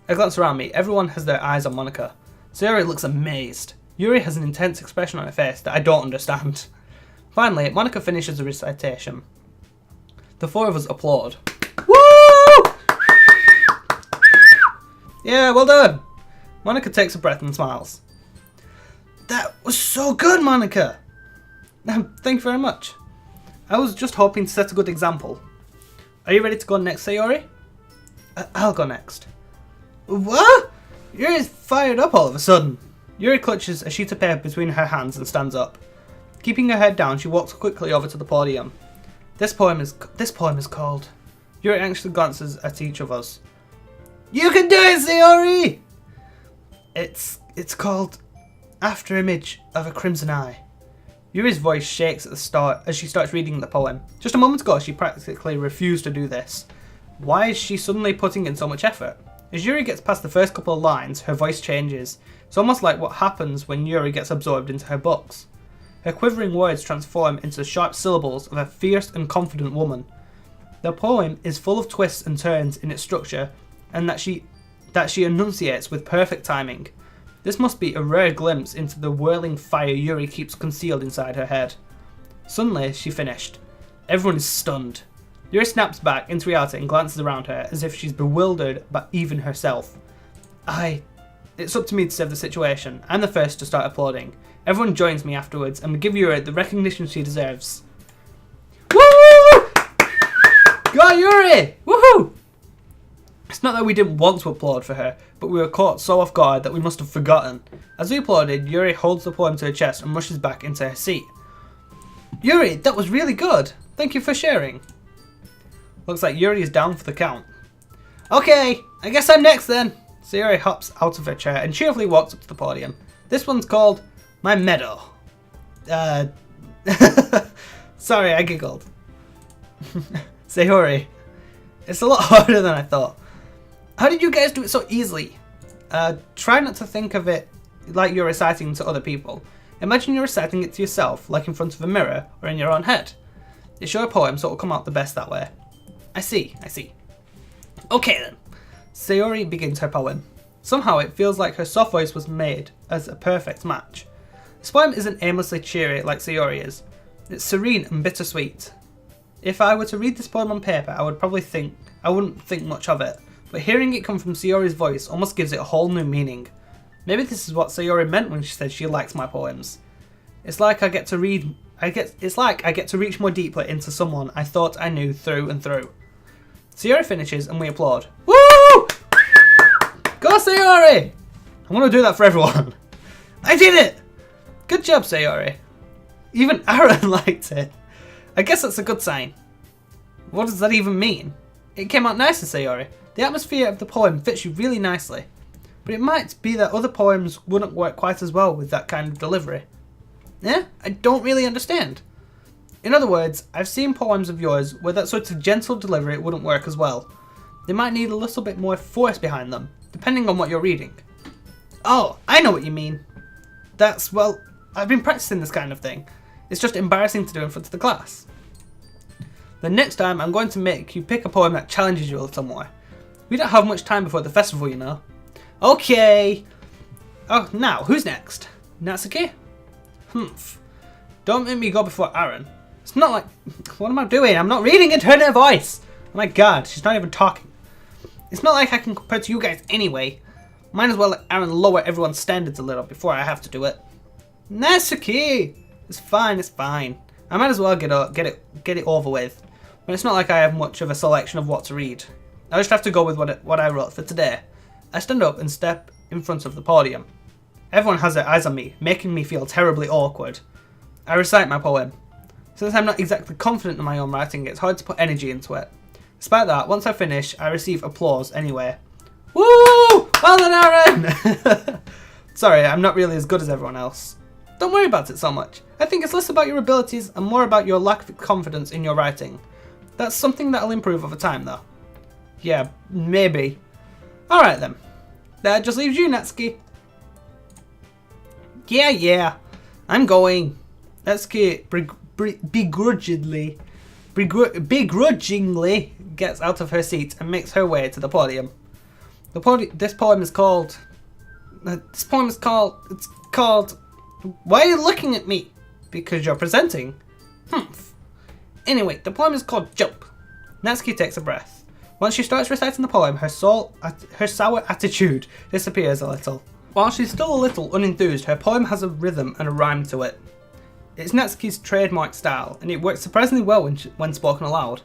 me. Everyone has their eyes on Monica. Sayori looks amazed. Yuri has an intense expression on her face that I don't understand. Finally, Monica finishes the recitation. The 4 of us applaud. Woo! Yeah, well done. Monica takes a breath and smiles. That was so good, Monica. Thank you very much. I was just hoping to set a good example. Are you ready to go next, Sayori? I'll go next. What? Yuri's fired up all of a sudden. Yuri clutches a sheet of paper between her hands and stands up. Keeping her head down, she walks quickly over to the podium. This poem is called... Yuri anxiously glances at each of us. You can do it, Sayori! It's called After Image of a Crimson Eye. Yuri's voice shakes at the start as she starts reading the poem. Just a moment ago, she practically refused to do this. Why is she suddenly putting in so much effort? As Yuri gets past the first couple of lines, her voice changes. It's almost like what happens when Yuri gets absorbed into her books. Her quivering words transform into the sharp syllables of a fierce and confident woman. The poem is full of twists and turns in its structure, and that she enunciates with perfect timing. This must be a rare glimpse into the whirling fire Yuri keeps concealed inside her head. Suddenly, she finished. Everyone is stunned. Yuri snaps back into reality and glances around her as if she's bewildered by even herself. It's up to me to save the situation. I'm the first to start applauding. Everyone joins me afterwards and we give Yuri the recognition she deserves. Woo! Go Yuri! Woohoo! It's not that we didn't want to applaud for her, but we were caught so off guard that we must have forgotten. As we applauded, Yuri holds the poem to her chest and rushes back into her seat. Yuri, that was really good. Thank you for sharing. Looks like Yuri is down for the count. Okay, I guess I'm next then. So Yuri hops out of her chair and cheerfully walks up to the podium. This one's called My Medal. Sorry, I giggled. Sayori, it's a lot harder than I thought. How did you guys do it so easily? Try not to think of it like you're reciting to other people. Imagine you're reciting it to yourself, like in front of a mirror or in your own head. It's your poem, so it'll come out the best that way. I see. Okay then. Sayori begins her poem. Somehow it feels like her soft voice was made as a perfect match. This poem isn't aimlessly cheery like Sayori is. It's serene and bittersweet. If I were to read this poem on paper, I wouldn't think much of it. But hearing it come from Sayori's voice almost gives it a whole new meaning. Maybe this is what Sayori meant when she said she likes my poems. It's like I get to reach more deeply into someone I thought I knew through and through. Sayori finishes and we applaud. Woo! Go Sayori! I'm gonna do that for everyone. I did it! Good job, Sayori. Even Aaron liked it. I guess that's a good sign. What does that even mean? It came out nicely, Sayori. The atmosphere of the poem fits you really nicely. But it might be that other poems wouldn't work quite as well with that kind of delivery. Yeah? I don't really understand. In other words, I've seen poems of yours where that sort of gentle delivery wouldn't work as well. They might need a little bit more force behind them, depending on what you're reading. Oh, I know what you mean. I've been practicing this kind of thing. It's just embarrassing to do in front of the class. The next time I'm going to make you pick a poem that challenges you a little more. We don't have much time before the festival, you know. Okay. Oh, now, who's next? Natsuki? Humph. Don't make me go before Aaron. It's not like... What am I doing? I'm not reading into her voice. Oh my god, she's not even talking. It's not like I can compare to you guys anyway. Might as well let Aaron lower everyone's standards a little before I have to do it. Natsuki! It's fine. I might as well get it over with. But it's not like I have much of a selection of what to read. I just have to go with what I wrote for today. I stand up and step in front of the podium. Everyone has their eyes on me, making me feel terribly awkward. I recite my poem. Since I'm not exactly confident in my own writing, it's hard to put energy into it. Despite that, once I finish, I receive applause anyway. Woo! Well done, Aaron! Sorry, I'm not really as good as everyone else. Don't worry about it so much. I think it's less about your abilities and more about your lack of confidence in your writing. That's something that'll improve over time, though. Yeah, maybe. Alright then. That just leaves you, Natsuki. Yeah. I'm going. Natsuki begrudgingly gets out of her seat and makes her way to the podium. This poem is called... It's called... Why are you looking at me? Because you're presenting. Humph. Anyway, the poem is called Jump. Natsuki takes a breath. Once she starts reciting the poem, her sour attitude disappears a little. While she's still a little unenthused, her poem has a rhythm and a rhyme to it. It's Natsuki's trademark style, and it works surprisingly well when spoken aloud.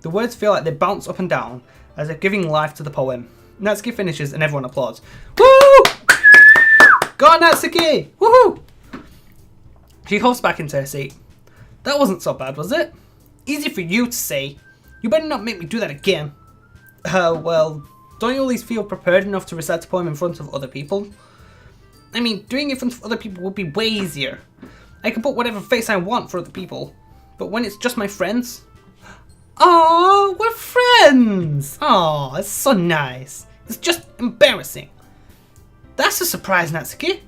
The words feel like they bounce up and down, as if giving life to the poem. Natsuki finishes and everyone applauds. Woo! Go on, Natsuki! Woohoo! She hops back into her seat. That wasn't so bad, was it? Easy for you to say. You better not make me do that again. Well, don't you always feel prepared enough to recite a poem in front of other people? I mean, doing it in front of other people would be way easier. I can put whatever face I want for other people. But when it's just my friends... Aww, we're friends! Aww, it's so nice. It's just embarrassing. That's a surprise, Natsuki.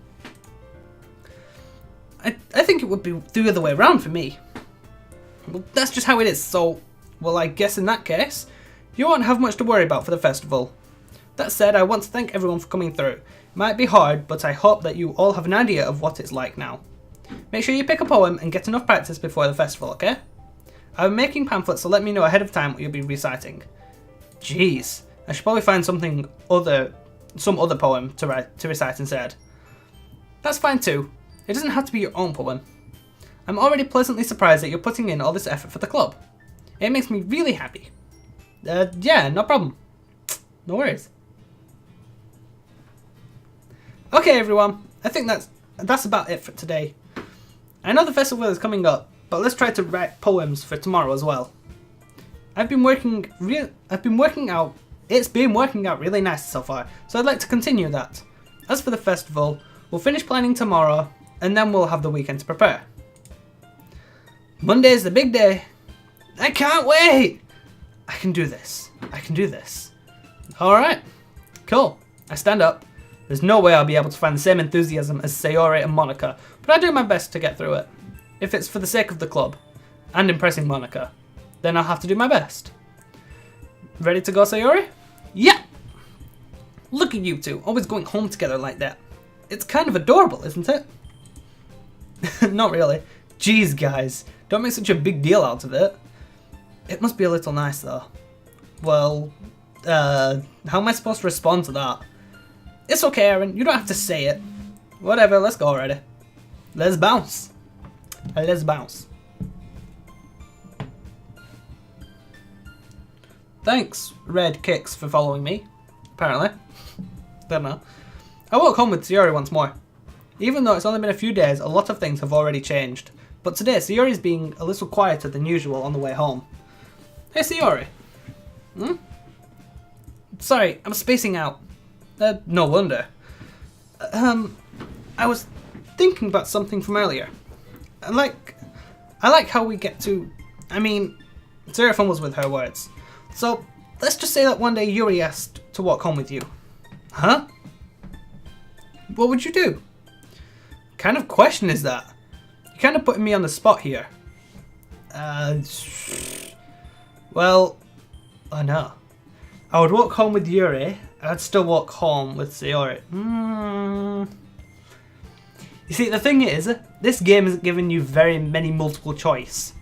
I think it would be the other way around for me. Well, that's just how it is, so... Well, I guess in that case, you won't have much to worry about for the festival. That said, I want to thank everyone for coming through. It might be hard, but I hope that you all have an idea of what it's like now. Make sure you pick a poem and get enough practice before the festival, okay? I'm making pamphlets, so let me know ahead of time what you'll be reciting. Jeez, I should probably find some other poem to recite instead. That's fine too. It doesn't have to be your own poem. I'm already pleasantly surprised that you're putting in all this effort for the club. It makes me really happy. Yeah, no problem. No worries. Okay, everyone. I think that's about it for today. I know the festival is coming up, but let's try to write poems for tomorrow as well. It's been working out really nice so far, so I'd like to continue that. As for the festival, we'll finish planning tomorrow, and then we'll have the weekend to prepare. Monday's the big day. I can't wait! I can do this. I can do this. Alright. Cool. I stand up. There's no way I'll be able to find the same enthusiasm as Sayori and Monica, but I do my best to get through it. If it's for the sake of the club, and impressing Monica, then I'll have to do my best. Ready to go, Sayori? Yeah! Look at you two, always going home together like that. It's kind of adorable, isn't it? Not really. Jeez, guys, don't make such a big deal out of it. It must be a little nice, though. Well, how am I supposed to respond to that? It's okay, Aaron, you don't have to say it. Whatever, let's go already. Let's bounce. Let's bounce. Thanks, Red Kicks, for following me. Apparently. Don't know. I walk home with Sayori once more. Even though it's only been a few days, a lot of things have already changed. But today, Sayori's being a little quieter than usual on the way home. Hey, Sayori. Sorry, I'm spacing out. No wonder. I was thinking about something from earlier. I like how we get to... I mean, Sayori fumbles with her words. So, let's just say that one day Yuri asked to walk home with you. Huh? What would you do? What kind of question is that? You're kind of putting me on the spot here. Well, I know. I would walk home with Yuri. I'd still walk home with Sayori. You see, the thing is, this game isn't giving you very many multiple choice.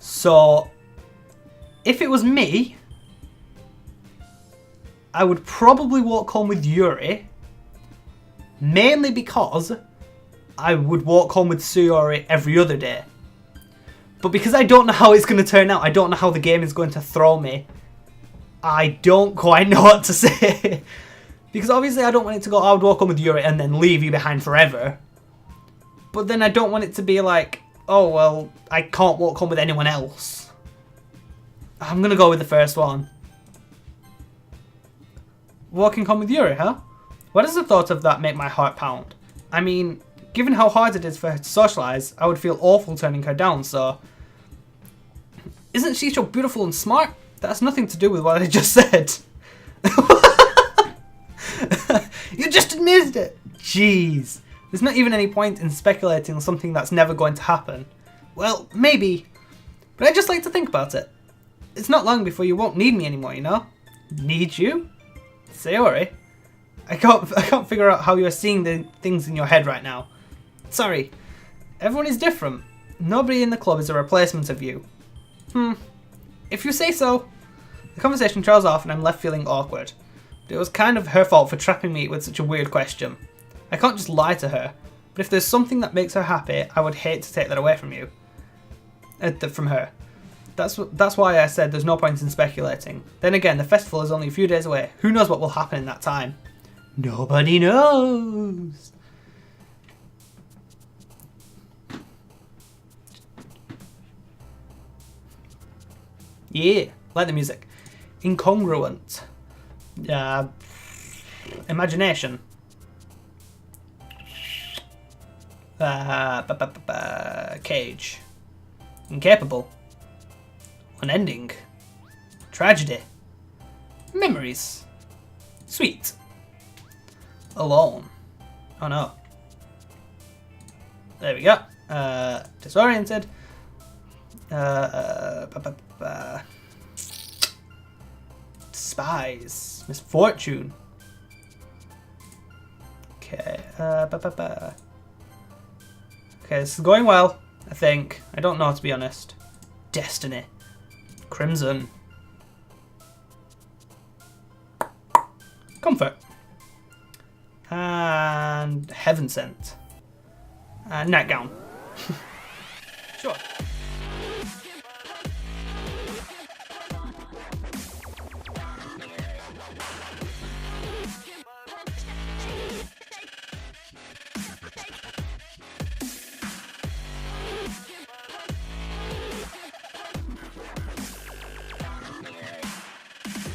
So, if it was me, I would probably walk home with Yuri. Mainly because I would walk home with Sayori every other day. But because I don't know how it's going to turn out, I don't know how the game is going to throw me, I don't quite know what to say. Because obviously I don't want it to go, I would walk home with Yuri and then leave you behind forever. But then I don't want it to be like, oh well, I can't walk home with anyone else. I'm going to go with the first one. Walking home with Yuri, huh? Why does the thought of that make my heart pound? I mean, given how hard it is for her to socialise, I would feel awful turning her down, so... Isn't she so beautiful and smart? That has nothing to do with what I just said. You just admitted it! Jeez. There's not even any point in speculating on something that's never going to happen. Well, maybe. But I just like to think about it. It's not long before you won't need me anymore, you know? Need you? Sayori? I can't figure out how you're seeing the things in your head right now. Sorry. Everyone is different. Nobody in the club is a replacement of you. If you say so. The conversation trails off and I'm left feeling awkward. But it was kind of her fault for trapping me with such a weird question. I can't just lie to her, but if there's something that makes her happy, I would hate to take that away from you. From her. That's why I said there's no point in speculating. Then again, the festival is only a few days away. Who knows what will happen in that time? Nobody knows. Yeah, like the music. Incongruent. Imagination. Cage. Incapable. Unending. Tragedy. Memories. Sweet. Alone. Oh no. There we go. Disoriented. Spies. Misfortune. Okay. Okay, this is going well, I think. I don't know, to be honest. Destiny. Crimson. Comfort. And Heaven Sent. Nightgown.